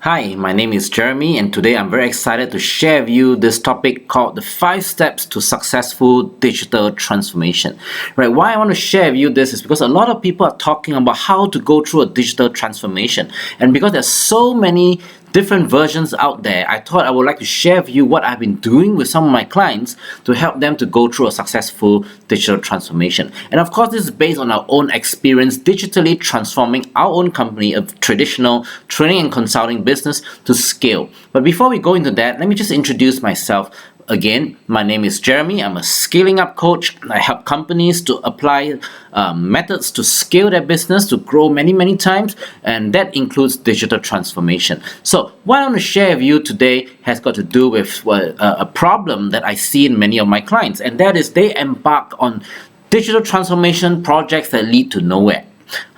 Hi, my name is Jeremy, and today I'm very excited to share with you this topic called the 5 steps to successful digital transformation. Right, why I want to share with you this is because a lot of people are talking about how to go through a digital transformation, and because there's so many different versions out there, I thought I would like to share with you what I've been doing with some of my clients to help them to go through a successful digital transformation. And of course, this is based on our own experience digitally transforming our own company, a traditional training and consulting business, to scale. But before we go into that, let me just introduce myself. Again, my name is Jeremy. I'm a scaling up coach. I help companies to apply methods to scale their business, to grow many times, and that includes digital transformation. So what I want to share with you today has got to do with a problem that I see in many of my clients, and that is they embark on digital transformation projects that lead to nowhere.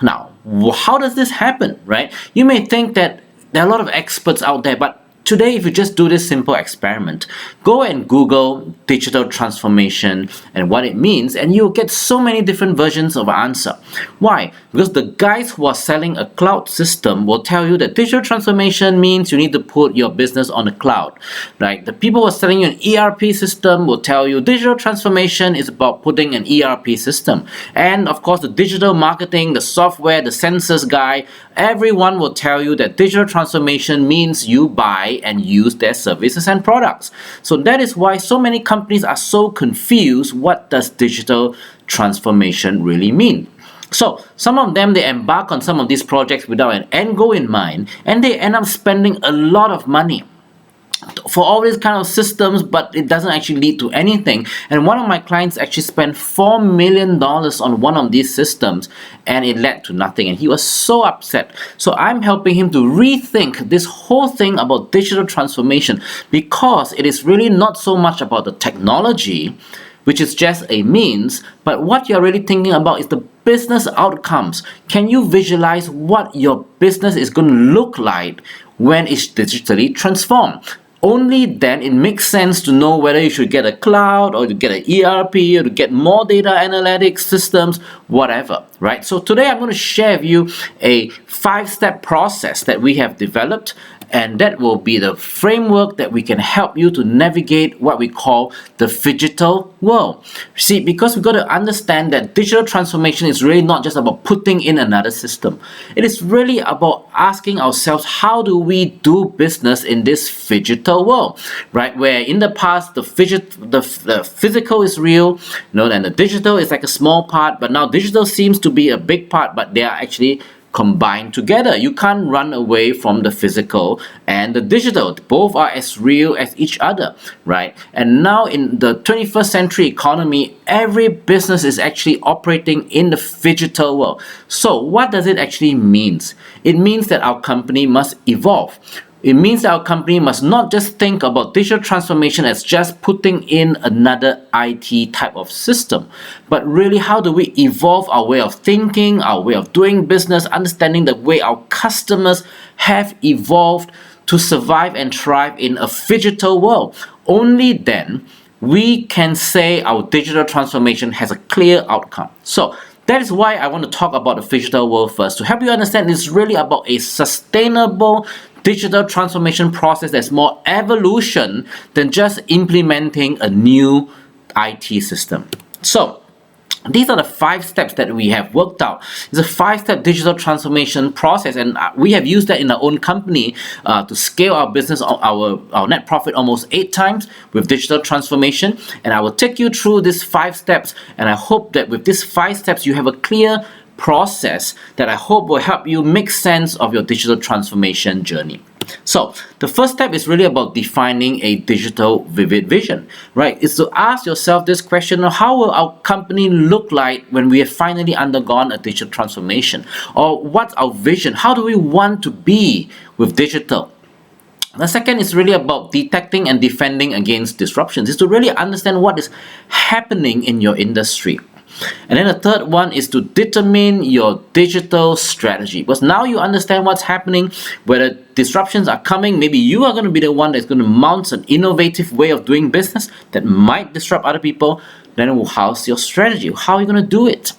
Now, how does this happen, right? You may think that there are a lot of experts out there, but today, if you just do this simple experiment, go and Google digital transformation and what it means, and you'll get so many different versions of an answer. Why? Because the guys who are selling a cloud system will tell you that digital transformation means you need to put your business on the cloud. Right? The people who are selling you an ERP system will tell you digital transformation is about putting an ERP system. And of course, the digital marketing, the software, the sensors guy, everyone will tell you that digital transformation means you buy and use their services and products. So that is why so many companies are so confused. What does digital transformation really mean? So some of them, they embark on some of these projects without an end goal in mind, and they end up spending a lot of money for all these kind of systems, but it doesn't actually lead to anything. And one of my clients actually spent $4 million on one of these systems, and it led to nothing, and he was so upset. So I'm helping him to rethink this whole thing about digital transformation, because it is really not so much about the technology, which is just a means, but what you're really thinking about is the business outcomes. Can you visualize what your business is going to look like when it's digitally transformed? Only then it makes sense to know whether you should get a cloud or to get an ERP or to get more data analytics systems, whatever, right? So today I'm going to share with you a 5-step process that we have developed, and that will be the framework that we can help you to navigate what we call the phygital world. See, because we've got to understand that digital transformation is really not just about putting in another system. It is really about asking ourselves, how do we do business in this phygital world, right? Where in the past, the physical is real, and the digital is like a small part, but now digital seems to be a big part, but they are actually combined together. You can't run away from the physical and the digital. Both are as real as each other, right? And now in the 21st century economy, every business is actually operating in the phygital world. So what does it actually mean? It means that our company must evolve. It means that our company must not just think about digital transformation as just putting in another IT type of system, but really how do we evolve our way of thinking, our way of doing business, understanding the way our customers have evolved to survive and thrive in a phygital world. Only then we can say our digital transformation has a clear outcome. So that is why I want to talk about the phygital world first. To help you understand, it's really about a sustainable digital transformation process that's more evolution than just implementing a new IT system. So these are the 5 steps that we have worked out. It's a 5-step digital transformation process, and we have used that in our own company to scale our business, our net profit almost 8 times with digital transformation. And I will take you through these 5 steps, and I hope that with these 5 steps you have a clear process that I hope will help you make sense of your digital transformation journey. So the first step is really about defining a digital vivid vision, right? It's to ask yourself this question: how will our company look like when we have finally undergone a digital transformation? Or what's our vision? How do we want to be with digital? The second is really about detecting and defending against disruptions. It's to really understand what is happening in your industry. And then the third one is to determine your digital strategy, because now you understand what's happening, whether disruptions are coming. Maybe you are going to be the one that's going to mount an innovative way of doing business that might disrupt other people. Then how's your strategy? How are you going to do it?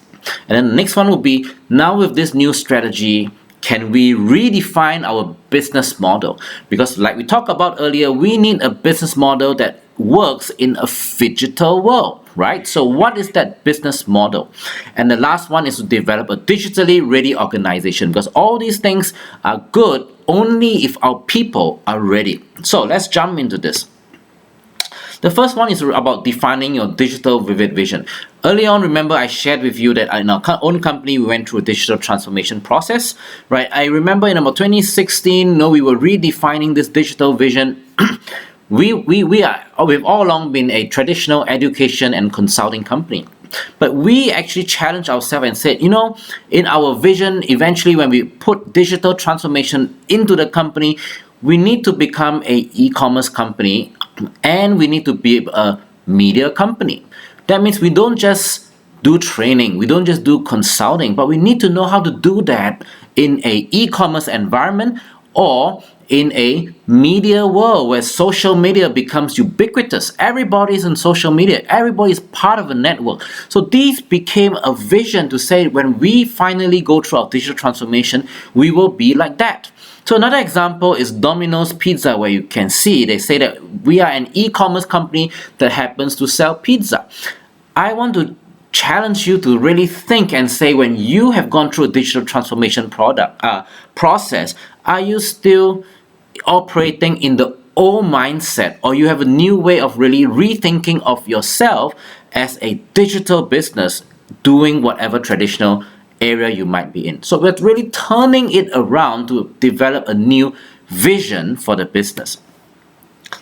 And then the next one will be, now with this new strategy, Can we redefine our business model? Because like we talked about earlier, we need a business model that works in a phygital world, right? So what is that business model? And the last one is to develop a digitally ready organization, because all these things are good only if our people are ready. So let's jump into this. The first one is about defining your digital vivid vision. Early on, remember I shared with you that in our own company, we went through a digital transformation process, right? I remember in about 2016, we were redefining this digital vision. We've all along been a traditional education and consulting company. But we actually challenged ourselves and said, in our vision, eventually when we put digital transformation into the company, we need to become a e-commerce company and we need to be a media company. That means we don't just do training, we don't just do consulting, but we need to know how to do that in a e-commerce environment or in a media world where social media becomes ubiquitous. Everybody's on social media, everybody is part of a network. So these became a vision to say when we finally go through our digital transformation, we will be like that. So another example is Domino's Pizza, where you can see they say that we are an e-commerce company that happens to sell pizza. I want to challenge you to really think and say, when you have gone through a digital transformation process, are you still operating in the old mindset, or you have a new way of really rethinking of yourself as a digital business doing whatever traditional area you might be in? So we're really turning it around to develop a new vision for the business.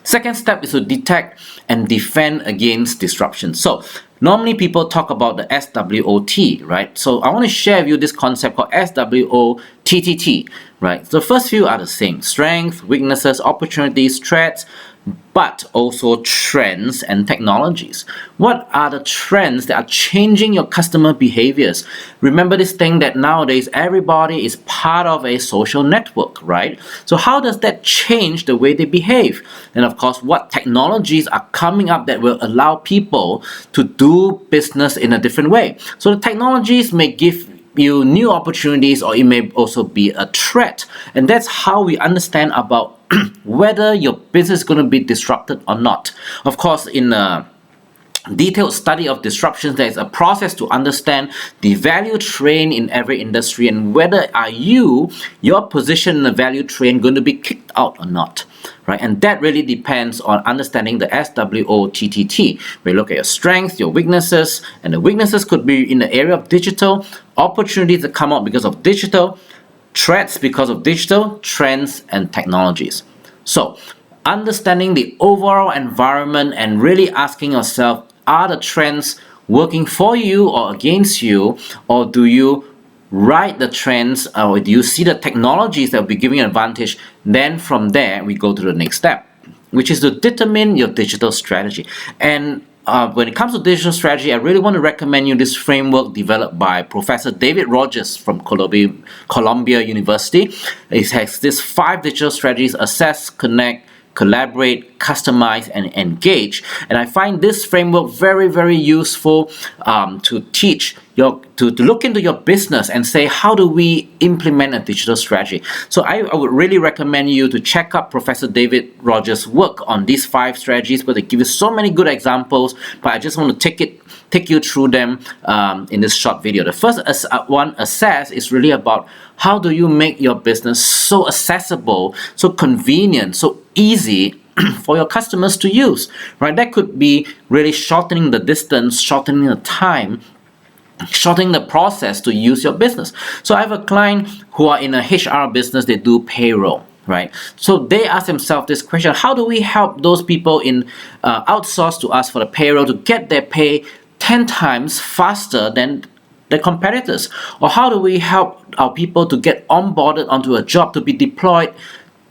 Second step is to detect and defend against disruption. So normally people talk about the SWOTT, right? So I want to share with you this concept called SWOTT, right? The first few are the same: strengths, weaknesses, opportunities, threats, but also trends and technologies. What are the trends that are changing your customer behaviors? Remember this thing that nowadays everybody is part of a social network, right? So how does that change the way they behave? And of course, what technologies are coming up that will allow people to do business in a different way? So the technologies may give you new opportunities, or it may also be a threat. And that's how we understand about whether your business is going to be disrupted or not. Of course, in a detailed study of disruptions, there is a process to understand the value chain in every industry and whether your position in the value chain going to be kicked out or not, right? And that really depends on understanding the SWOTT. We look at your strengths, your weaknesses, and the weaknesses could be in the area of digital, opportunities that come out because of digital, threats because of digital, trends, and technologies. So understanding the overall environment and really asking yourself, are the trends working for you or against you, or do you ride the trends, or do you see the technologies that will be giving you an advantage? Then from there we go to the next step, which is to determine your digital strategy. And when it comes to digital strategy, I really want to recommend you this framework developed by Professor David Rogers from Columbia University. It has these 5 digital strategies: assess, connect, collaborate, customize, and engage. And I find this framework very, very useful to teach to look into your business and say, how do we implement a digital strategy? So I would really recommend you to check out Professor David Rogers' work on these 5 strategies, where they give you so many good examples, but I just want to take you through them in this short video. The first one, assess, is really about how do you make your business so accessible, so convenient, so easy for your customers to use, right? That could be really shortening the distance, shortening the time, shortening the process to use your business. So I have a client who are in a HR business, they do payroll, right? So they ask themselves this question: how do we help those people in outsource to us for the payroll to get their pay 10 times faster than the competitors? Or how do we help our people to get onboarded onto a job, to be deployed,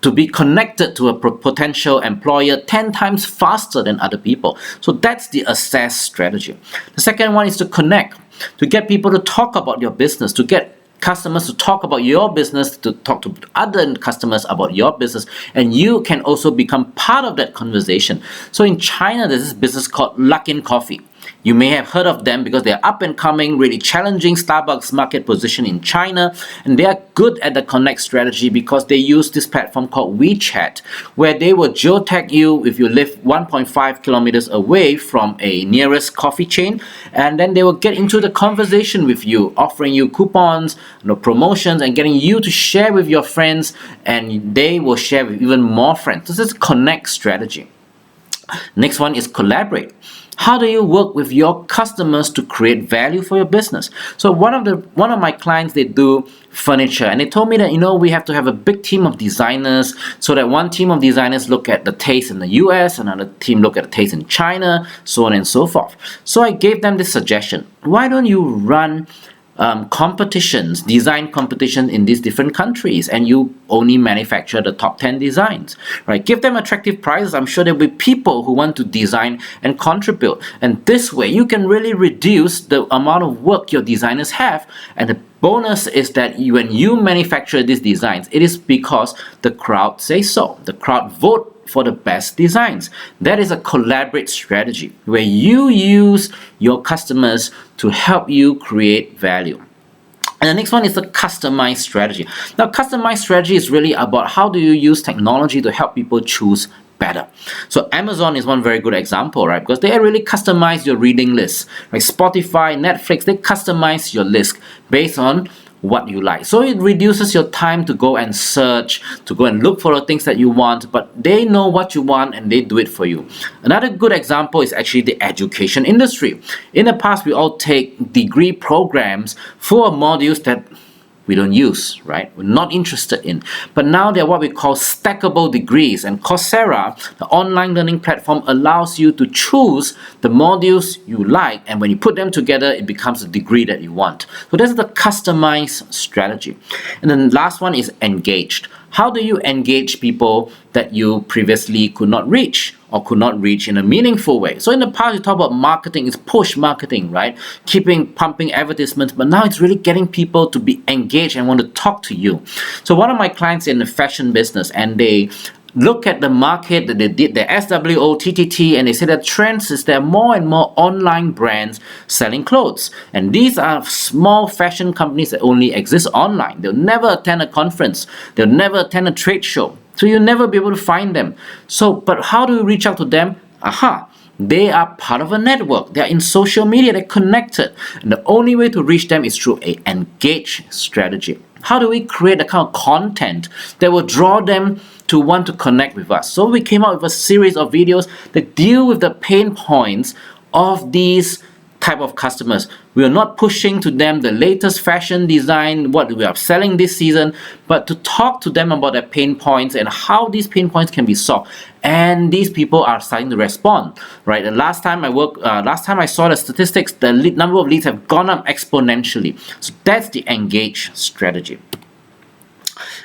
to be connected to a potential employer 10 times faster than other people? So that's the assess strategy. The second one is to connect, to get people to talk about your business, to get customers to talk about your business, to talk to other customers about your business, and you can also become part of that conversation. So in China, there's this business called Luckin Coffee. You may have heard of them because they're up and coming, really challenging Starbucks market position in China, and they are good at the connect strategy because they use this platform called WeChat, where they will geotag you if you live 1.5 kilometers away from a nearest coffee chain, and then they will get into the conversation with you, offering you coupons, promotions, and getting you to share with your friends, and they will share with even more friends. This is connect strategy. Next one is collaborate. How do you work with your customers to create value for your business? So one of my clients, they do furniture, and they told me that we have to have a big team of designers, so that one team of designers look at the taste in the US, another team look at the taste in China, so on and so forth. So I gave them this suggestion: why don't you run competitions, design competition in these different countries, and you only manufacture the top 10 designs, right? Give them attractive prices. I'm sure there'll be people who want to design and contribute, and this way you can really reduce the amount of work your designers have. And the bonus is that when you manufacture these designs, it is because the crowd says so. The crowd vote for the best designs. That is a collaborate strategy where you use your customers to help you create value. And the next one is the customized strategy. Now, customized strategy is really about how do you use technology to help people choose better. So Amazon is one very good example, right? Because they really customize your reading list. Like Spotify, Netflix, they customize your list based on what you like. So it reduces your time to go and search, to go and look for the things that you want, but they know what you want and they do it for you. Another good example is actually the education industry. In the past, we all take degree programs for modules that we don't use, right? We're not interested in. But now they're what we call stackable degrees, and Coursera, the online learning platform, allows you to choose the modules you like, and when you put them together, it becomes a degree that you want. So that's the customized strategy. And then last one is engaged. How do you engage people that you previously could not reach or could not reach in a meaningful way? So in the past, you talk about marketing, it's push marketing, right? Pumping advertisements, but now it's really getting people to be engaged and want to talk to you. So one of my clients in the fashion business, and they look at the market that they did, the SWOTTT, and they say that trends is there are more and more online brands selling clothes. And these are small fashion companies that only exist online. They'll never attend a conference. They'll never attend a trade show. So you'll never be able to find them. So, but how do you reach out to them? They are part of a network. They are in social media. They're connected. And the only way to reach them is through an engage strategy. How do we create a kind of content that will draw them to want to connect with us? So we came out with a series of videos that deal with the pain points of these type of customers. We are not pushing to them the latest fashion design, what we are selling this season, but to talk to them about their pain points and how these pain points can be solved. And these people are starting to respond, right? And last time I saw the statistics, the number of leads have gone up exponentially. So that's the engage strategy.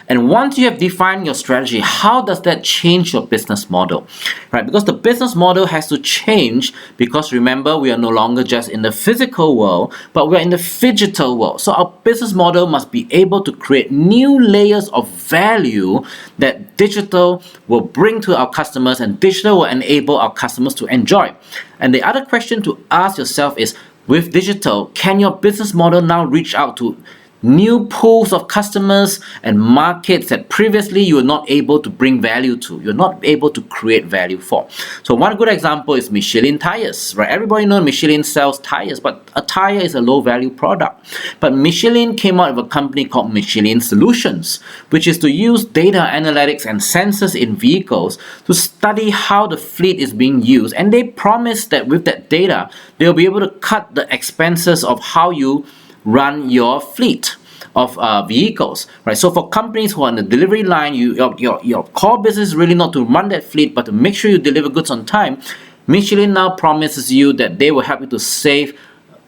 And once you have defined your strategy, how does that change your business model? Right? Because the business model has to change, because remember, we are no longer just in the physical world, but we're in the digital world. So our business model must be able to create new layers of value that digital will bring to our customers, and digital will enable our customers to enjoy. And the other question to ask yourself is, with digital, can your business model now reach out to new pools of customers and markets that previously you were not able to bring value to, you're not able to create value for? So one good example is Michelin tires, right? Everybody knows Michelin sells tires, but a tire is a low value product. But Michelin came out with a company called Michelin Solutions, which is to use data analytics and sensors in vehicles to study how the fleet is being used. And they promise that with that data, they'll be able to cut the expenses of how you run your fleet of vehicles, right? So for companies who are on the delivery line, your core business is really not to run that fleet, but to make sure you deliver goods on time. Michelin now promises you that they will help you to save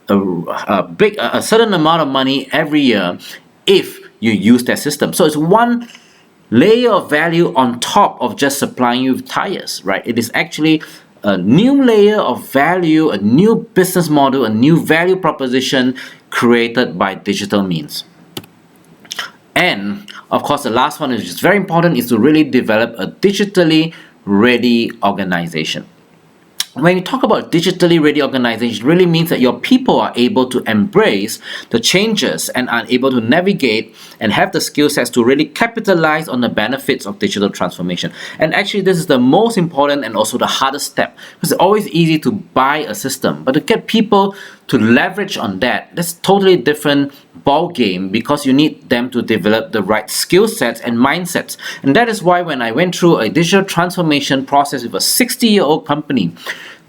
a certain amount of money every year if you use their system. So it's one layer of value on top of just supplying you with tires, right? It is actually a new layer of value, a new business model, a new value proposition created by digital means. And of course, the last one, which is very important, is to really develop a digitally ready organization. when you talk about digitally ready organization, it really means that your people are able to embrace the changes and are able to navigate and have the skill sets to really capitalize on the benefits of digital transformation. And actually, this is the most important and also the hardest step, because it's always easy to buy a system, but to get people to leverage on that's totally different ball game, because you need them to develop the right skill sets and mindsets. And that is why when I went through a digital transformation process with a 60-year-old company,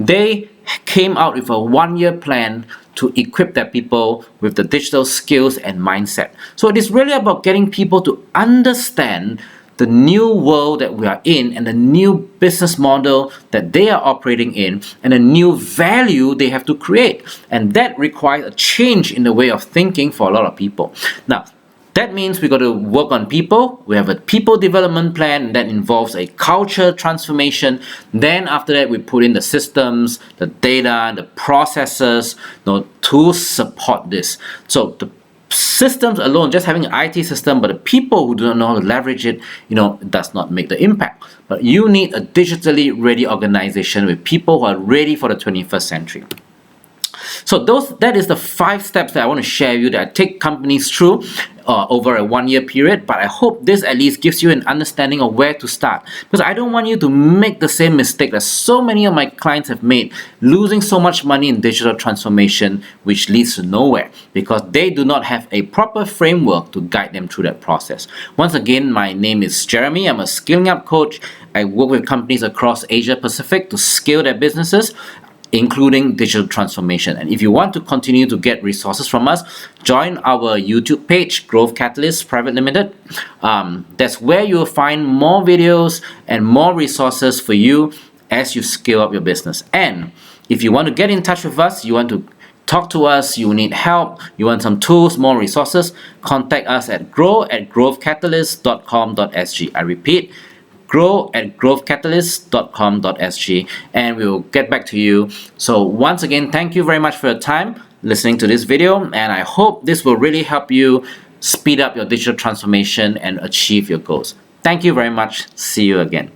they came out with a 1-year plan to equip their people with the digital skills and mindset. So it is really about getting people to understand the new world that we are in and the new business model that they are operating in and the new value they have to create. And that requires a change in the way of thinking for a lot of people. Now, that means we got to work on people. We have a people development plan that involves a culture transformation. Then after that, we put in the systems, the data, the processes, to support this. So the systems alone, just having an IT system, but the people who do not know how to leverage it, does not make the impact. But you need a digitally ready organization with people who are ready for the 21st century. So that is the 5 steps that I want to share with you that I take companies through over a 1-year period. But I hope this at least gives you an understanding of where to start, because I don't want you to make the same mistake that so many of my clients have made, losing so much money in digital transformation, which leads to nowhere, because they do not have a proper framework to guide them through that process. Once again, my name is Jeremy. I'm a scaling up coach. I work with companies across Asia Pacific to scale their businesses, including digital transformation. And if you want to continue to get resources from us, join our YouTube page, Growth Catalyst Private Limited. That's where you will find more videos and more resources for you as you scale up your business. And if you want to get in touch with us, you want to talk to us, you need help, you want some tools, more resources, contact us at grow@growthcatalyst.com.sg. I repeat, grow@growthcatalyst.com.sg, and we will get back to you. So once again, thank you very much for your time listening to this video, and I hope this will really help you speed up your digital transformation and achieve your goals. Thank you very much. See you again.